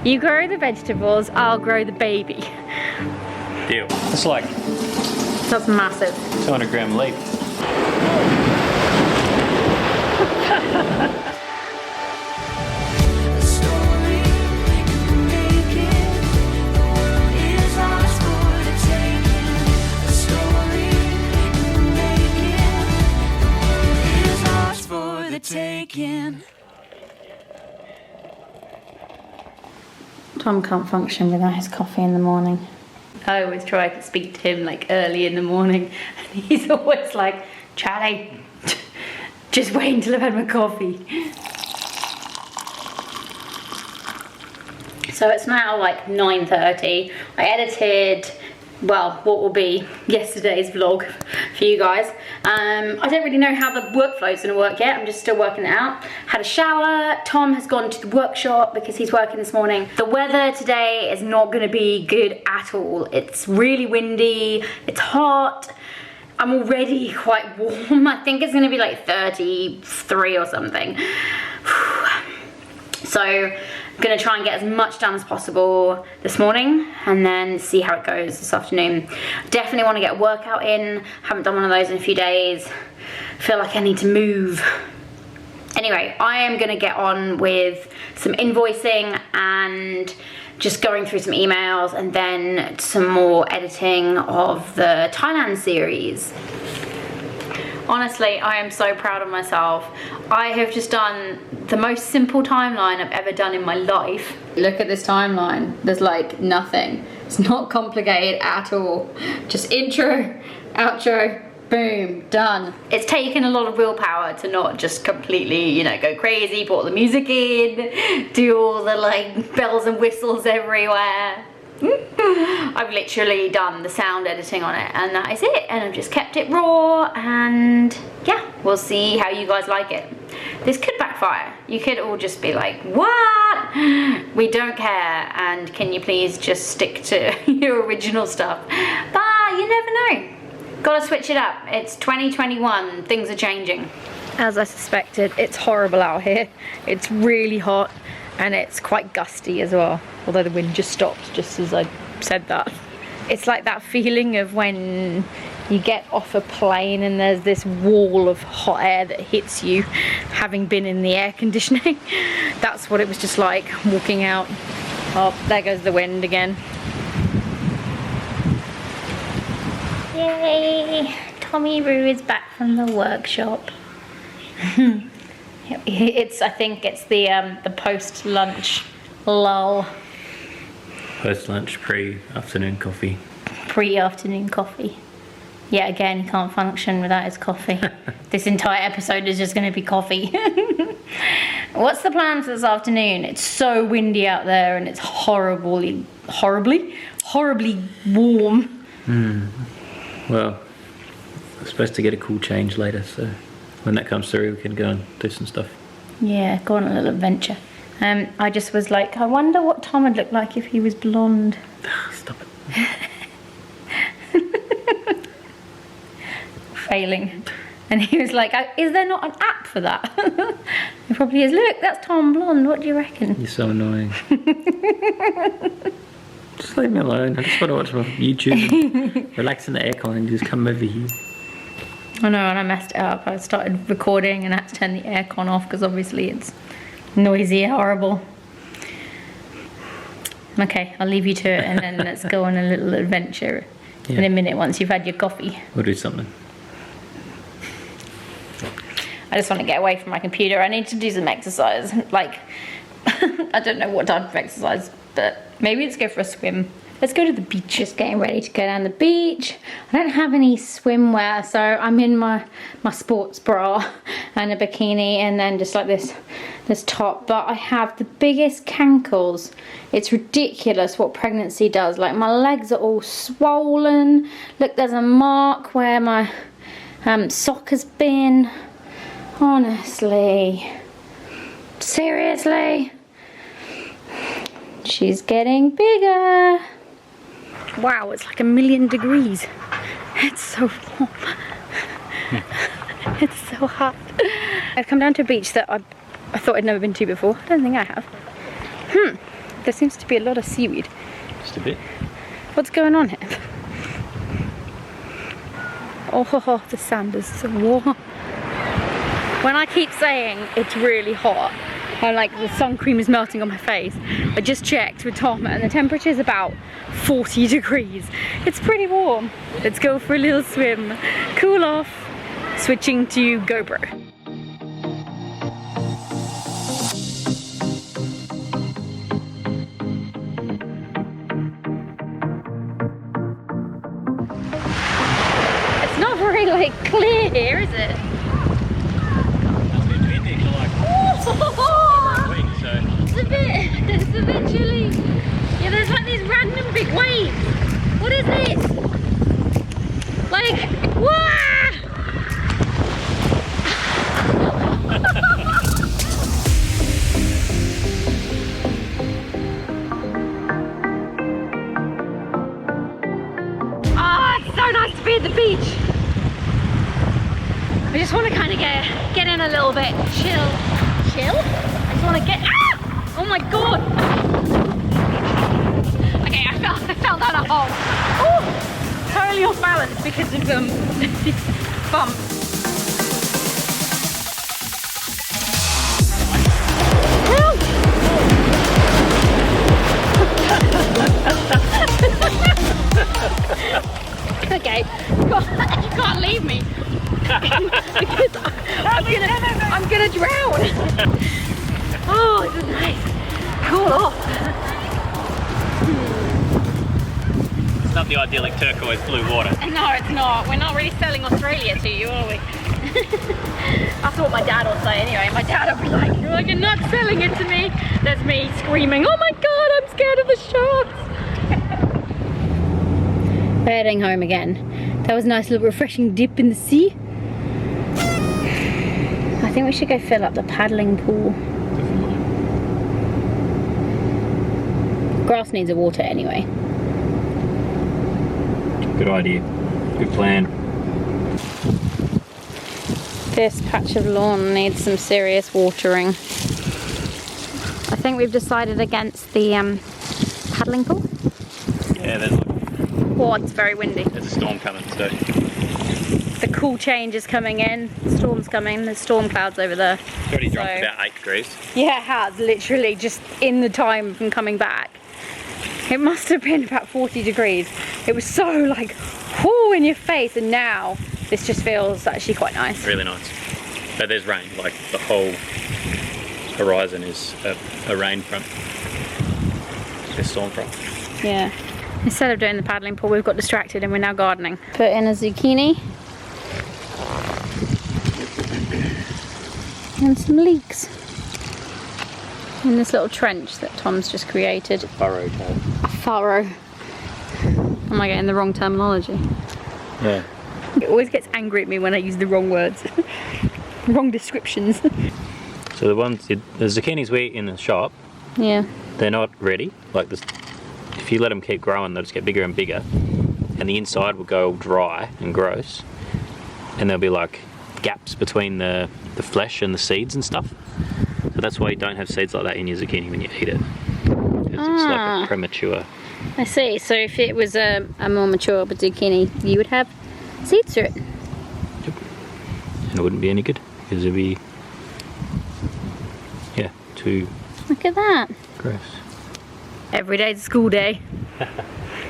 You grow the vegetables, I'll grow the baby. Deal. It's like... That's massive. 200 gram leaf. Tom can't function without his coffee in the morning. I always try to speak to him like early in the morning and he's always like, Charlie, just wait until I've had my coffee. So it's now like 9:30. I edited, well, what will be yesterday's vlog for you guys. I don't really know how the workflow is going to work yet. I'm just still working it out. Had a shower. Tom has gone to the workshop because he's working this morning. The weather today is not going to be good at all. It's really windy. It's hot. I'm already quite warm. I think it's going to be like 33 or something. So I'm going to try and get as much done as possible this morning and then see how it goes this afternoon. Definitely want to get a workout in. Haven't done one of those in a few days. Feel like I need to move. Anyway, I am going to get on with some invoicing and just going through some emails and then some more editing of the Thailand series. Honestly, I am so proud of myself. I have just done the most simple timeline I've ever done in my life. Look at this timeline. There's like nothing. It's not complicated at all. Just intro, outro, boom, done. It's taken a lot of willpower to not just completely, you know, go crazy, put all the music in, do all the like bells and whistles everywhere. I've literally done the sound editing on it and that is it, and I've just kept it raw, and yeah, we'll see how you guys like it. This could backfire. You could all just be like, what? We don't care, and can you please just stick to your original stuff? But you never know. Gotta switch it up. It's 2021, things are changing. As I suspected, it's horrible out here. It's really hot and it's quite gusty as well, although the wind just stopped just as I said that. It's like that feeling of when you get off a plane and there's this wall of hot air that hits you, having been in the air conditioning. That's what it was just like walking out. Oh, there goes the wind again. Yay! Tommy Roo is back from the workshop. I think it's the post-lunch lull. Post-lunch, pre-afternoon coffee. Pre-afternoon coffee. Yeah, again, he can't function without his coffee. This entire episode is just going to be coffee. What's the plan for this afternoon? It's so windy out there and it's horribly warm. Well, I'm supposed to get a cool change later, so when that comes through we can go and do some stuff. Yeah, go on a little adventure. I just was like, I wonder what Tom would look like if he was blonde. Stop it. Failing. And he was like, is there not an app for that? It probably is. Look, that's Tom blonde. What do you reckon? You're so annoying. Just leave me alone. I just want to watch my YouTube, relax in the aircon and just come over here. I know, and I messed it up. I started recording and I had to turn the aircon off because obviously it's noisy and horrible. Okay, I'll leave you to it and then let's go on a little adventure in a minute once you've had your coffee. We'll do something. I just want to get away from my computer. I need to do some exercise. Like, I don't know what type of exercise, but maybe let's go for a swim. Let's go to the beach. Just getting ready to go down the beach. I don't have any swimwear, so I'm in my sports bra and a bikini and then just like this top. But I have the biggest cankles. It's ridiculous what pregnancy does. Like, my legs are all swollen. Look, there's a mark where my sock has been. Honestly. Seriously. She's getting bigger. Wow, it's like 1,000,000 degrees. It's so warm. It's so hot. I've come down to a beach that I thought I'd never been to before. I don't think I have. There seems to be a lot of seaweed. Just a bit. What's going on here? Oh, the sand is so warm. When I keep saying it's really hot, and like the sun cream is melting on my face, I just checked with Tom and the temperature is about 40 degrees. It's pretty warm. Let's go for a little swim, cool off, switching to GoPro. It's not very like clear here, is it? It's a bit chilly. Yeah, there's like these random big waves. What is this? Like, wah! Oh, it's so nice to be at the beach. I just want to kind of get in a little bit, chill. I just want to get. Ah! Oh my god! Okay, I fell down a hole. Ooh, totally off balance because of bump. Okay, you can't leave me because I'm gonna drown. Oh, this is nice. Cool off. It's not the idyllic turquoise blue water. No, it's not. We're not really selling Australia to you, are we? That's what my dad will say anyway. My dad will be like, you're not selling it to me. There's me screaming, oh my god, I'm scared of the sharks. We're heading home again. That was a nice little refreshing dip in the sea. I think we should go fill up the paddling pool. Grass needs a water anyway. Good idea. Good plan. This patch of lawn needs some serious watering. I think we've decided against the paddling pool. Yeah, there's like, Oh, it's very windy. there's a storm coming, so The cool change is coming in. The storm's coming. There's storm clouds over there. it's already dropped So- about 8 degrees. Yeah, it has. Literally just in the time from coming back. It must have been about 40 degrees. It was so like, whoo, in your face. And now this just feels actually quite nice. Really nice. But there's rain, like the whole horizon is a rain front. A storm front. Yeah. Instead of doing the paddling pool, we've got distracted and we're now gardening. Put in a zucchini. And some leeks. In this little trench that Tom's just created. Furrow type. A furrow. Am I getting the wrong terminology? Yeah. It always gets angry at me when I use the wrong words. Wrong descriptions. So the zucchinis we eat in the shop, Yeah. they're not ready. Like this, if you let them keep growing, they'll just get bigger and bigger, and the inside will go all dry and gross, and there'll be like gaps between the flesh and the seeds and stuff. So that's why you don't have seeds like that in your zucchini when you eat it. It's like a premature. I see. So if it was a more mature zucchini, you would have seeds through it. Yep. And it wouldn't be any good because it'd be, yeah, too Look at that. gross. Every day's a school day.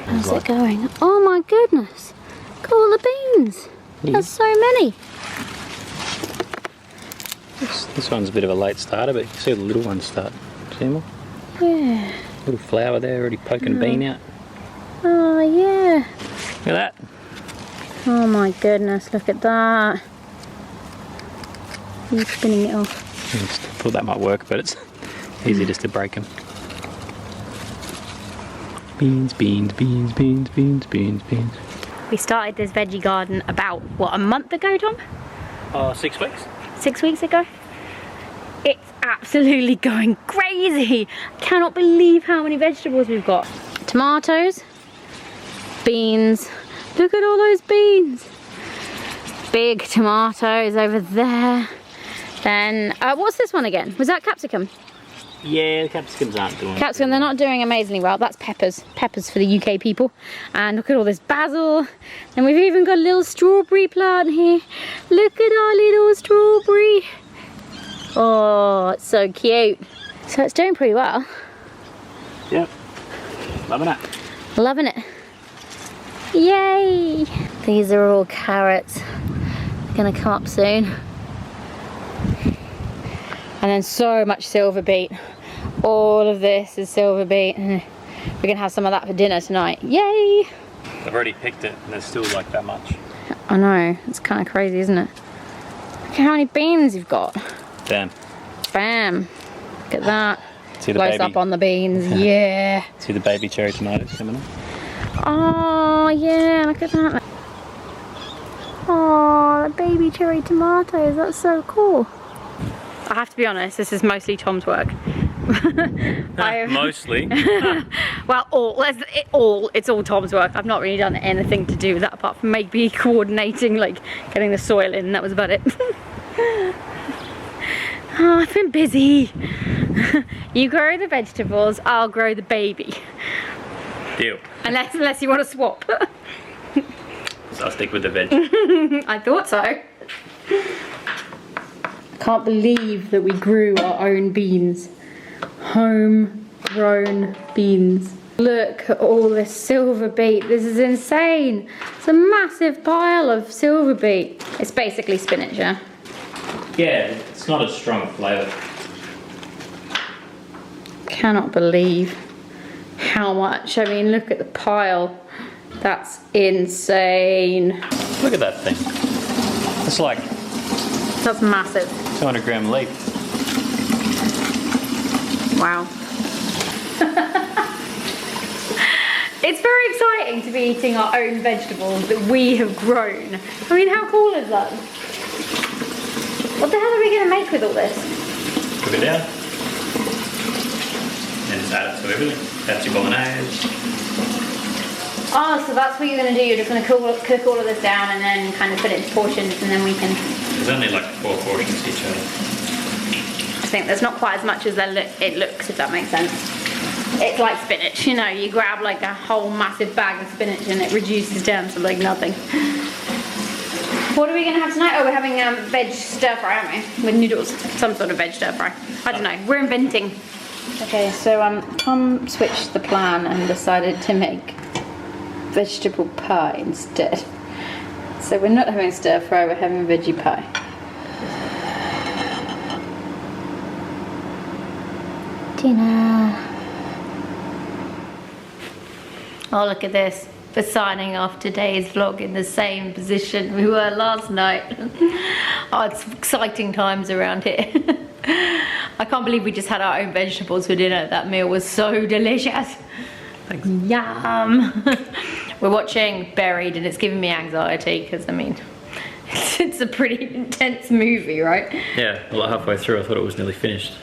How's it going? Oh my goodness. Look at all the beans. Yeah. There's so many. This one's a bit of a late starter, but you can see the little ones start. See more? Yeah. Little flower there already poking a bean out. Oh yeah. Look at that. Oh my goodness, look at that. He's spinning it off. I thought that might work, but it's easy just to break them. Beans, beans, beans, beans, beans, beans, beans. We started this veggie garden about, what, a month ago, Tom? 6 weeks. 6 weeks ago? It's absolutely going crazy. I cannot believe how many vegetables we've got. Tomatoes, beans. Look at all those beans. Big tomatoes over there. Then, what's this one again? Was that capsicum? Yeah, the capsicums aren't doing Capsicum, they're not doing amazingly well. That's peppers. Peppers for the UK people. And look at all this basil. And we've even got a little strawberry plant here. Look at our little strawberry. Oh, it's so cute. So it's doing pretty well. Yep. Loving it. Loving it. Yay! These are all carrots. They're gonna come up soon. And then so much silver beet. All of this is silver beet. We're gonna have some of that for dinner tonight. Yay! I've already picked it and there's still like that much. I know, it's kind of crazy, isn't it? Look at how many beans you've got. Bam. Bam. Look at that. See the Close baby? up on the beans, yeah. See the baby cherry tomatoes coming up? Oh, yeah, look at that. Oh, the baby cherry tomatoes, that's so cool. I have to be honest, this is mostly Tom's work. Mostly. Well, it's all Tom's work. I've not really done anything to do with that apart from maybe coordinating, like getting the soil in. That was about it. Oh, I've been busy. You grow the vegetables, I'll grow the baby. Deal. Unless you want to swap. So I'll stick with the veg. I thought so. Can't believe that we grew our own beans. Homegrown beans. Look at all this silver beet. This is insane. It's a massive pile of silver beet. It's basically spinach, yeah? Yeah, it's not a strong flavour. Cannot believe how much. I mean, look at the pile. That's insane. Look at that thing. It's like That's massive. 200 gram leaf. Wow. It's very exciting to be eating our own vegetables that we have grown. I mean, how cool is that? What the hell are we going to make with all this? Cook it down. And just add it to everything. That's your bolognese. Oh, so that's what you're going to do. You're just going to cook all of this down and then kind of put it into portions and then we can... There's only like 4 portions each other. I think there's not quite as much as it looks, if that makes sense. It's like spinach, you know, you grab like a whole massive bag of spinach and it reduces down to like nothing. What are we going to have tonight? Oh, we're having veg stir fry, aren't we? With noodles. Some sort of veg stir fry. I don't know. We're inventing. Okay, so Tom switched the plan and decided to make vegetable pie instead. So we're not having stir fry, we're having veggie pie. Dinner. Oh, look at this. We're signing off today's vlog in the same position we were last night. Oh, it's exciting times around here. I can't believe we just had our own vegetables for dinner. That meal was so delicious. Thanks. Yum. We're watching Buried and it's giving me anxiety because, I mean, it's a pretty intense movie, right? Yeah, well, halfway through I thought it was nearly finished.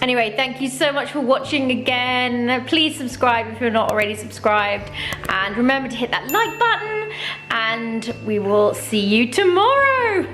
Anyway, thank you so much for watching again. Please subscribe if you're not already subscribed. And remember to hit that like button. And we will see you tomorrow.